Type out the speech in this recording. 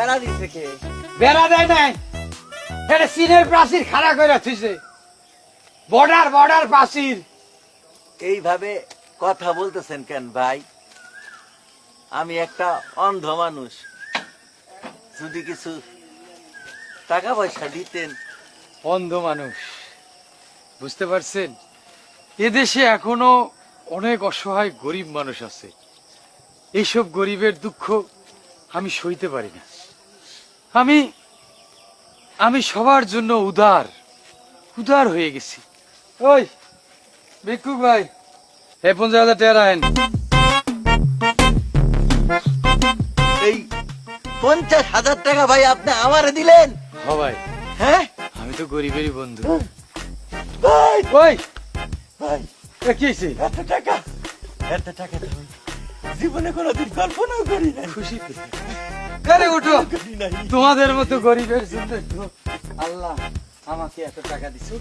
বেড়া দিছে কে? বেড়া দেয় নাই, এটা চীনের প্রাচীর খাড়া করে থুইছে। বর্ডার প্রাচীর। এইভাবে কথা বলতেছেন কেন ভাই? আমি একটা অন্ধ মানুষ, যদি কিছু টাকা পয়সা দিতেন। অন্ধ মানুষ, বুঝতে পারছেন? এদেশে এখনো অনেক অসহায় গরিব মানুষ আছে। এইসব গরিবের দুঃখ আমি সইতে পারি না। আমি সবার জন্য উদার হয়ে গেছি। ওই ভিক্ষুক ভাই, 50,000 টাকা আইন। এই 50,000 টাকা ভাই আপনি আমারে দিলেন? হ ভাই, হ্যাঁ আমি তো গরিবেরই বন্ধু। ভাই, ওই ভাই এ কি হয়েছে? এত টাকা তো আমি জীবনে কোনোদিন কল্পনাও করি নাই। খুশিতে আরে উঠো, করি নাই। তোমাদের মতো গরিবের জন্য আল্লাহ আমাকে এত টাকা দিচ্ছে।